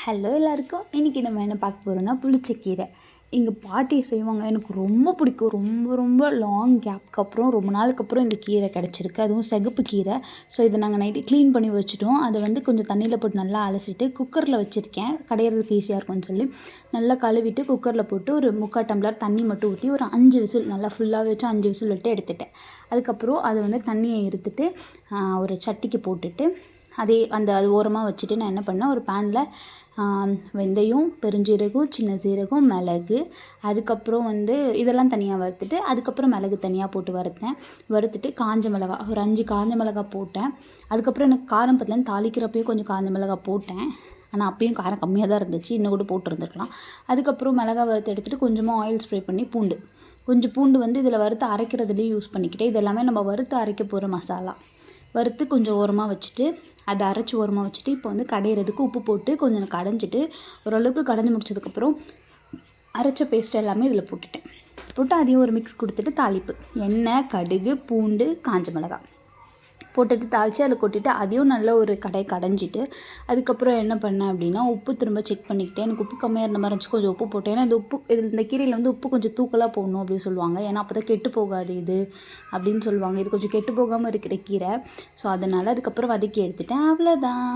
Hello எல்லாருக்கும். இன்றைக்கி நம்ம என்ன பார்க்க போகிறோம்னா புளிச்சக்கீரை. எங்கள் பாட்டி செய்வாங்க, எனக்கு ரொம்ப பிடிக்கும். ரொம்ப ரொம்ப லாங் கேப்க்கு அப்புறம் ரொம்ப நாளுக்கு அப்புறம் இந்த கீரை கிடச்சிருக்கு. அதுவும் சிகப்பு கீரை. ஸோ இதை நாங்கள் நைட்டு க்ளீன் பண்ணி வச்சுட்டோம். அதை வந்து கொஞ்சம் தண்ணியில் போட்டு நல்லா அலசிட்டு குக்கரில் வச்சுருக்கேன், கடையிறதுக்கு ஈஸியாக இருக்கும்னு சொல்லி. நல்லா கழுவிட்டு குக்கரில் போட்டு ஒரு 3/4 டம்ளர் தண்ணி மட்டும் ஊற்றி ஒரு 5 விசில், நல்லா ஃபுல்லாகவே வச்சு 5 விசில் விட்டு எடுத்துட்டேன். அதுக்கப்புறம் அதை வந்து தண்ணியை இருத்துட்டு ஒரு சட்டிக்கு போட்டுட்டு அது ஓரமாக வச்சுட்டு நான் என்ன பண்ணேன், ஒரு பேனில் வெந்தயம், பெருஞ்சீரகம், சின்ன சீரகம், மிளகு, அதுக்கப்புறம் வந்து இதெல்லாம் தனியாக வறுத்துட்டு அதுக்கப்புறம் மிளகு தனியாக போட்டு வறுத்துட்டு காஞ்ச மிளகா ஒரு 5 காஞ்ச மிளகா போட்டேன். அதுக்கப்புறம் எனக்கு காரம் பத்தலன்னு தாளிக்கிறப்பையும் கொஞ்சம் காஞ்ச மிளகா போட்டேன். ஆனால் அப்பயும் காரம் கம்மியாக தான் இருந்துச்சு, இன்னும் கூட போட்டுருந்துருக்கலாம். அதுக்கப்புறம் மிளகா வறுத்து எடுத்துகிட்டு கொஞ்சமாக ஆயில் ஸ்ப்ரே பண்ணி கொஞ்சம் பூண்டு வந்து இதில் வறுத்து அரைக்கிறதுலேயும் யூஸ் பண்ணிக்கிட்டேன். இது எல்லாமே நம்ம வறுத்து அரைக்க போகிற மசாலா. வறுத்து கொஞ்சம் ஓரமாக வச்சுட்டு அதை அரைச்சி ஓரமாக வச்சுட்டு இப்போ வந்து கடையிறதுக்கு உப்பு போட்டு கொஞ்சம் கடைஞ்சிட்டு ஓரளவுக்கு கடைஞ்சி முடிச்சதுக்கப்புறம் அரைச்ச பேஸ்ட் எல்லாமே இதில் போட்டு அதையும் ஒரு மிக்ஸ் கொடுத்துட்டு தாளிப்பு எண்ணெய், கடுகு, பூண்டு, காஞ்ச மிளகாய் போட்டுட்டு தாளித்து அதில் கொட்டிட்டு அதையும் நல்ல ஒரு கடைஞ்சிட்டு அதுக்கப்புறம் என்ன பண்ணேன் அப்படின்னா உப்பு திரும்ப செக் பண்ணிக்கிட்டேன். எனக்கு உப்பு கம்மியாக இருந்த மாதிரி இருந்துச்சு, கொஞ்சம் உப்பு போட்டேன். ஏன்னா இந்த கீரையில் வந்து உப்பு கொஞ்சம் தூக்கலாக போடணும் அப்படின்னு சொல்லுவாங்க. ஏன்னா அப்போ தான் கெட்டு போகாது இது அப்படின்னு சொல்லுவாங்க. இது கொஞ்சம் கெட்டு போகாமல் இருக்கிற கீரை. ஸோ அதனால் அதுக்கப்புறம் வதக்கி எடுத்துட்டேன். அவ்வளோதான்.